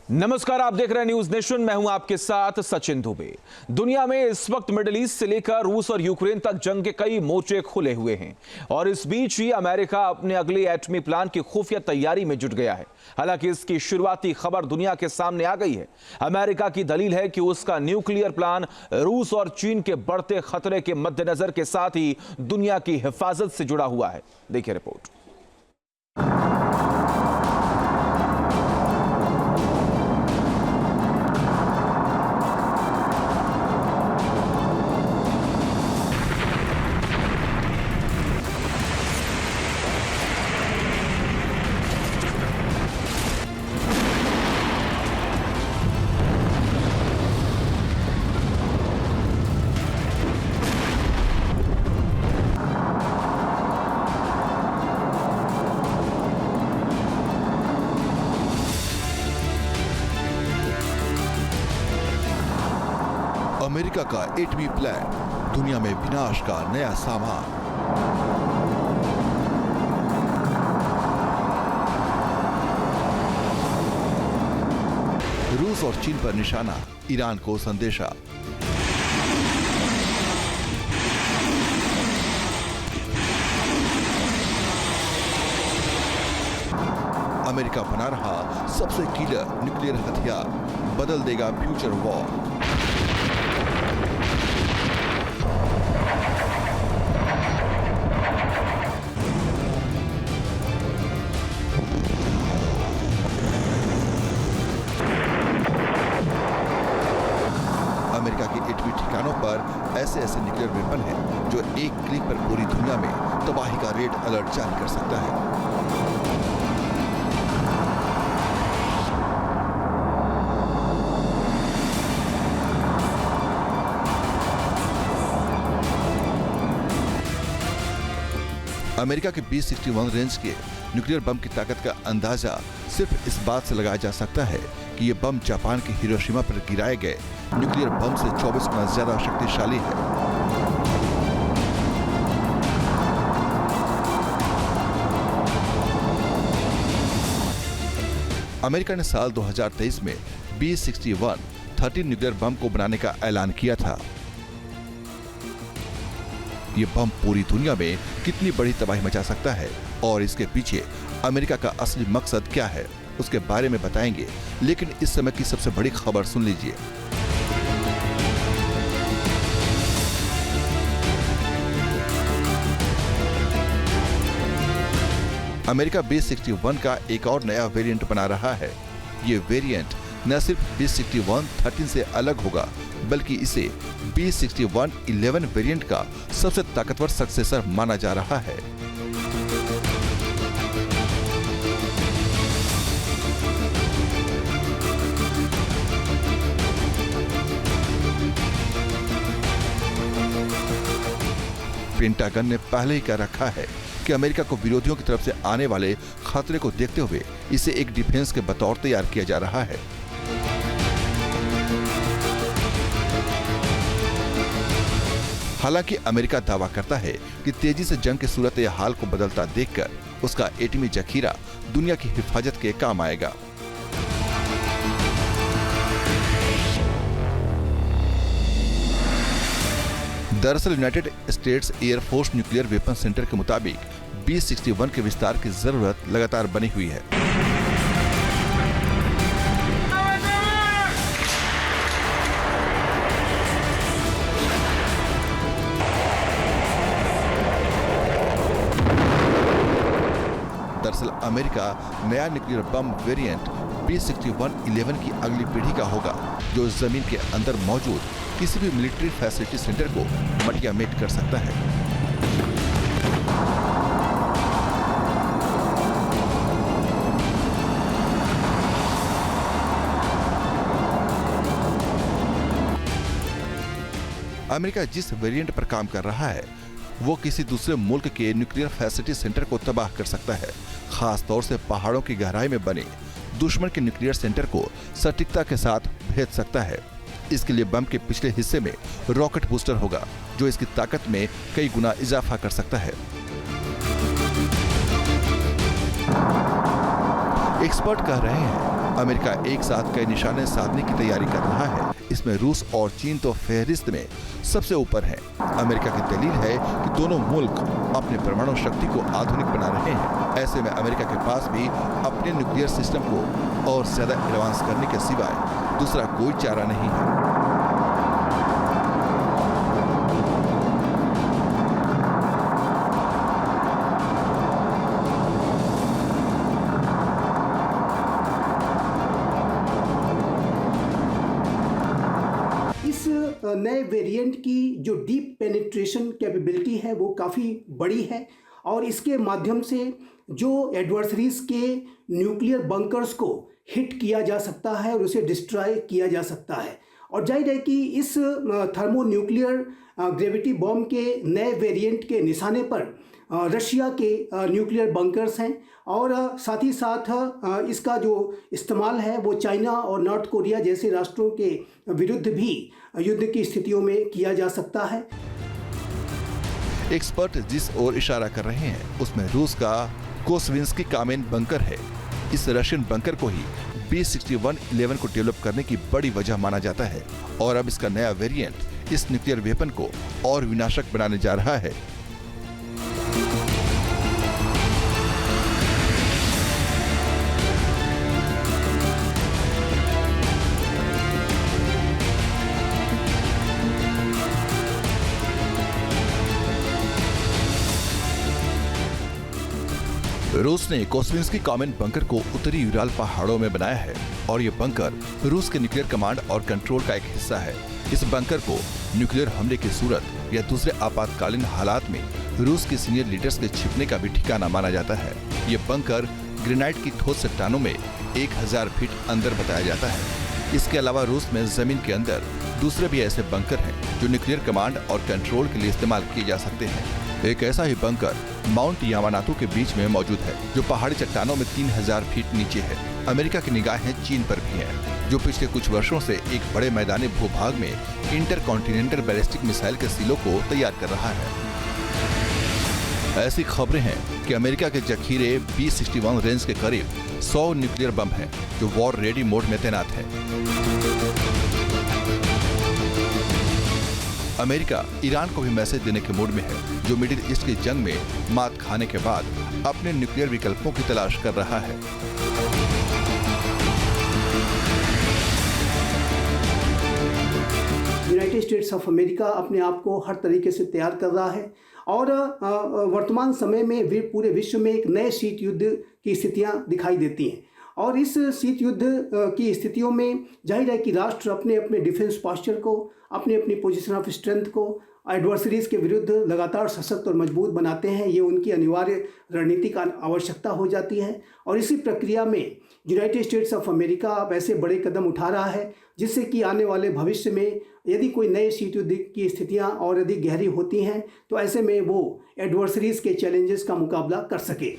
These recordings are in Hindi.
नमस्कार, आप देख रहे हैं न्यूज नेशन। मैं हूं आपके साथ सचिन दुबे। दुनिया में इस वक्त मिडिल ईस्ट से लेकर रूस और यूक्रेन तक जंग के कई मोर्चे खुले हुए हैं और इस बीच ही अमेरिका अपने अगले एटमी प्लान की खुफिया तैयारी में जुट गया है। हालांकि इसकी शुरुआती खबर दुनिया के सामने आ गई है। अमेरिका की दलील है कि उसका न्यूक्लियर प्लान रूस और चीन के बढ़ते खतरे के मद्देनजर के साथ ही दुनिया की हिफाजत से जुड़ा हुआ है। देखिए रिपोर्ट। अमेरिका का एटमी प्लान, दुनिया में विनाश का नया सामान। रूस और चीन पर निशाना, ईरान को संदेशा। अमेरिका बना रहा सबसे कीलर न्यूक्लियर हथियार, बदल देगा फ्यूचर वॉर। अमेरिका के एटमी ठिकानों पर ऐसे न्यूक्लियर वेपन हैं जो एक क्लिक पर पूरी दुनिया में तबाही का रेड अलर्ट जारी कर सकता है। अमेरिका के B-61 रेंज के न्यूक्लियर बम की ताकत का अंदाजा सिर्फ इस बात से लगाया जा सकता है कि ये बम जापान के हिरोशिमा पर गिराए गए न्यूक्लियर बम से 24 गुना ज्यादा शक्तिशाली है। अमेरिका ने साल 2023 में B-61 13 न्यूक्लियर बम को बनाने का ऐलान किया था। ये बम पूरी दुनिया में कितनी बड़ी तबाही मचा सकता है और इसके पीछे अमेरिका का असली मकसद क्या है, उसके बारे में बताएंगे। लेकिन इस समय की सबसे बड़ी खबर सुन लीजिए। अमेरिका B-61 का एक और नया वेरिएंट बना रहा है। ये वेरिएंट न सिर्फ B-61 13 से अलग होगा, बल्कि इसे B-61 11 वेरिएंट का सबसे ताकतवर सक्सेसर माना जा रहा है। पेंटागन ने पहले ही कह रखा है कि अमेरिका को विरोधियों की तरफ से आने वाले खतरे को देखते हुए इसे एक डिफेंस के बतौर तैयार किया जा रहा है। हालांकि अमेरिका दावा करता है कि तेजी से जंग के सूरत हाल को बदलता देखकर उसका एटमी जखीरा दुनिया की हिफाजत के काम आएगा। दरअसल United states air force nuclear weapon centre के मुताबिक B-61 के विस्तार की जरूरत लगातार बनी हुई है। दरअसल अमेरिका नया न्यूक्लियर बम वेरिएंट B-61 11 की अगली पीढ़ी का होगा, जो जमीन के अंदर मौजूद किसी भी मिलिट्री फैसिलिटी सेंटर को मटियामेट कर सकता है। अमेरिका जिस वेरिएंट पर काम कर रहा है वो किसी दूसरे मुल्क के न्यूक्लियर फैसिलिटी सेंटर को तबाह कर सकता है, खास तौर से पहाड़ों की गहराई में बने दुश्मन के न्यूक्लियर सेंटर को सटीकता के साथ भेद सकता है। इसके लिए बम के पिछले हिस्से में रॉकेट बूस्टर होगा, जो इसकी ताकत में कई गुना इजाफा कर सकता है। एक्सपर्ट कह रहे हैं अमेरिका एक साथ कई निशाने साधने की तैयारी कर रहा है। इसमें रूस और चीन तो फहरिस्त में सबसे ऊपर है। अमेरिका की दलील है कि दोनों मुल्क अपने परमाणु शक्ति को आधुनिक बना रहे हैं। ऐसे में अमेरिका के पास भी अपने न्यूक्लियर सिस्टम को और ज्यादा एडवांस करने के सिवाय दूसरा कोई चारा नहीं है। नए वेरिएंट की जो डीप पेनिट्रेशन कैपेबिलिटी है वो काफ़ी बड़ी है और इसके माध्यम से जो एडवर्सरीज के न्यूक्लियर बंकर्स को हिट किया जा सकता है और उसे डिस्ट्रॉय किया जा सकता है। और जाहिर है कि इस थर्मोन्यूक्लियर ग्रेविटी बॉम्ब के नए वेरिएंट के निशाने पर रशिया के न्यूक्लियर बंकर्स हैं और साथ ही साथ इसका जो इस्तेमाल है वो चाइना और नॉर्थ कोरिया जैसे राष्ट्रों के विरुद्ध भी युद्ध की स्थितियों में किया जा सकता है। एक्सपर्ट जिस ओर इशारा कर रहे हैं उसमें रूस का कोस्विंस्की कामेन बंकर है। इस रशियन बंकर को ही B6111 को डेवलप करने की बड़ी वजह माना जाता है और अब इसका नया वेरिएंट इस न्यूक्लियर वेपन को और विनाशक बनाने जा रहा है। रूस ने कोस्विंस्की कामेन बंकर को उत्तरी यूराल पहाड़ों में बनाया है और ये बंकर रूस के न्यूक्लियर कमांड और कंट्रोल का एक हिस्सा है। इस बंकर को न्यूक्लियर हमले की सूरत या दूसरे आपातकालीन हालात में रूस के सीनियर लीडर्स के छिपने का भी ठिकाना माना जाता है। ये बंकर ग्रेनाइट की ठोस चट्टानों में 1000 फीट अंदर बताया जाता है। इसके अलावा रूस में जमीन के अंदर दूसरे भी ऐसे बंकर हैं जो न्यूक्लियर कमांड और कंट्रोल के लिए इस्तेमाल किए जा सकते हैं। एक ऐसा ही बंकर माउंट यामानातो के बीच में मौजूद है जो पहाड़ी चट्टानों में 3000 फीट नीचे है। अमेरिका की निगाहें चीन पर भी हैं, जो पिछले कुछ वर्षों से एक बड़े मैदानी भूभाग में इंटरकॉन्टिनेंटल बैलिस्टिक मिसाइल के सिलों को तैयार कर रहा है। ऐसी खबरें हैं कि अमेरिका के जखीरे B61 रेंज के करीब 100 न्यूक्लियर बम हैं जो वॉर रेडी मोड में तैनात है। अमेरिका ईरान को भी मैसेज देने के मूड में है, जो मिडिल ईस्ट की जंग में मात खाने के बाद अपने न्यूक्लियर विकल्पों की तलाश कर रहा है। यूनाइटेड स्टेट्स ऑफ अमेरिका अपने आप को हर तरीके से तैयार कर रहा है और वर्तमान समय में पूरे विश्व में एक नए शीत युद्ध की स्थितियां दिखाई देती हैं और इस शीत युद्ध की स्थितियों में जाहिर है कि राष्ट्र अपने अपने डिफेंस पोस्चर को, अपनी अपनी पोजीशन ऑफ स्ट्रेंथ को एडवर्सरीज के विरुद्ध लगातार सशक्त और मजबूत बनाते हैं। ये उनकी अनिवार्य रणनीतिक आवश्यकता हो जाती है और इसी प्रक्रिया में यूनाइटेड स्टेट्स ऑफ अमेरिका अब ऐसे बड़े कदम उठा रहा है जिससे कि आने वाले भविष्य में यदि कोई नए शीत युद्ध की स्थितियां और अधिक गहरी होती हैं तो ऐसे में वो एडवर्सरीज के चैलेंजेस का मुकाबला कर सके।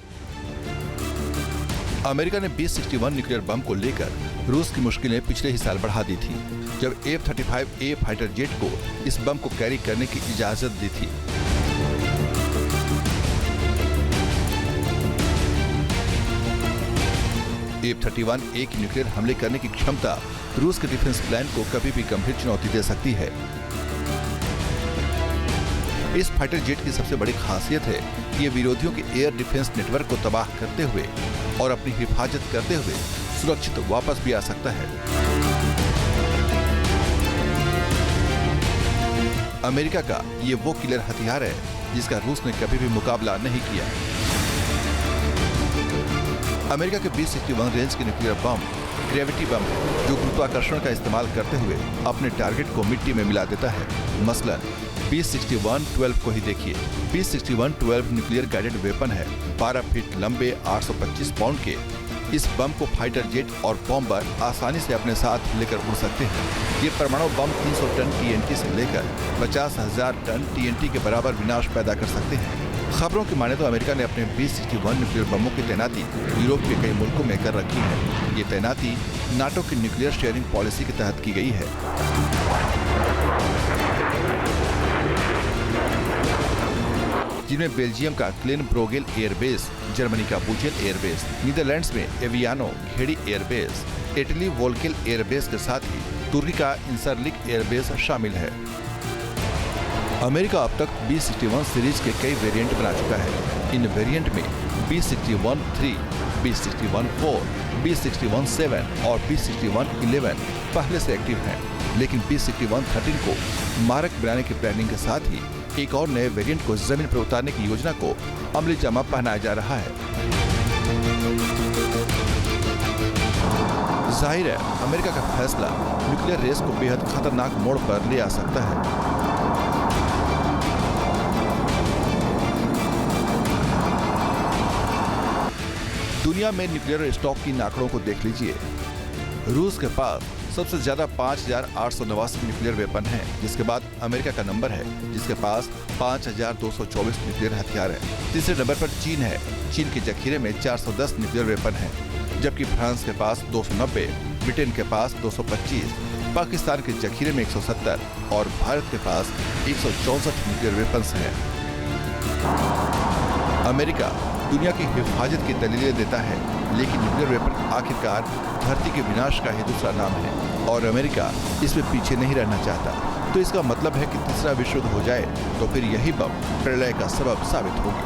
अमेरिका ने B61 न्यूक्लियर बम को लेकर रूस की मुश्किलें पिछले ही साल बढ़ा दी थी, जब F-35A फाइटर जेट को इस बम को कैरी करने की इजाजत दी थी। F-31A की न्यूक्लियर हमले करने की क्षमता रूस के डिफेंस प्लान को कभी भी गंभीर चुनौती दे सकती है। इस फाइटर जेट की सबसे बड़ी खासियत है कि ये विरोधियों के एयर डिफेंस नेटवर्क को तबाह करते हुए और अपनी हिफाजत करते हुए सुरक्षित वापस भी आ सकता है। अमेरिका का ये वो किलर हथियार है जिसका रूस ने कभी भी मुकाबला नहीं किया। अमेरिका के B61 रेंज के न्यूक्लियर बम ग्रेविटी बम है, जो गुरुत्वाकर्षण का इस्तेमाल करते हुए अपने टारगेट को मिट्टी में मिला देता है। मसलन B61-12 को ही देखिए। B61-12 न्यूक्लियर गाइडेड वेपन है। 12 फीट लंबे 825 पाउंड के इस बम को फाइटर जेट और बॉम्बर आसानी से अपने साथ लेकर उड़ सकते हैं। ये परमाणु बम 300 टन TNT से लेकर 50,000 टन TNT के बराबर विनाश पैदा कर सकते हैं। खबरों की माने तो अमेरिका ने अपने B61 न्यूक्लियर बमों की तैनाती यूरोप के कई मुल्कों में कर रखी है। ये तैनाती नाटो की न्यूक्लियर शेयरिंग पॉलिसी के तहत की गई है। जिनमें बेल्जियम का क्लेन ब्रोगेल एयरबेस, जर्मनी का बुचेन एयरबेस, नीदरलैंड्स में एवियानो घेड़ी एयरबेस, इटली वोल्केल एयरबेस के साथ ही तुर्की का इंसरलिक एयरबेस शामिल है। अमेरिका अब तक B-61 सीरीज के कई वेरिएंट बना चुका है। इन वेरिएंट में B-61-3, B-61-4, B-61-7 और B-61-11 पहले से एक्टिव हैं, लेकिन B-61-13 को मारक बनाने की प्लानिंग के साथ ही एक और नए वेरिएंट को जमीन पर उतारने की योजना को अमली जामा पहनाया जा रहा है। जाहिर है, अमेरिका का फैसला न्यूक्लियर रेस को बेहद खतरनाक मोड़ पर ले आ सकता है। दुनिया में न्यूक्लियर स्टॉक की आंकड़ों को देख लीजिए। रूस के पास सबसे ज्यादा 5,889 न्यूक्लियर वेपन हैं, जिसके बाद अमेरिका का नंबर है, जिसके पास 5,224 न्यूक्लियर हथियार हैं। तीसरे नंबर पर चीन है। चीन के जखीरे में 410 न्यूक्लियर वेपन हैं, जबकि फ्रांस के पास 290, ब्रिटेन के पास 225, पाकिस्तान के जखीरे में 170 और भारत के पास 164 न्यूक्लियर वेपन्स हैं। अमेरिका दुनिया की हिफाजत की दलीलें देता है, लेकिन न्यूक्लियर वेपन आखिरकार धरती के विनाश का ही दूसरा नाम है और अमेरिका इसमें पीछे नहीं रहना चाहता। तो इसका मतलब है कि तीसरा विश्व युद्ध हो जाए तो फिर यही बम प्रलय का सबब साबित होगी।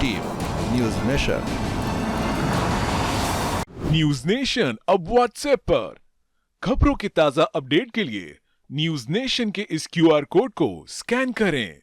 Team news nation. News nation अब व्हाट्सएप पर खबरों के ताजा अपडेट के लिए न्यूज़ नेशन के इस QR कोड को स्कैन करें।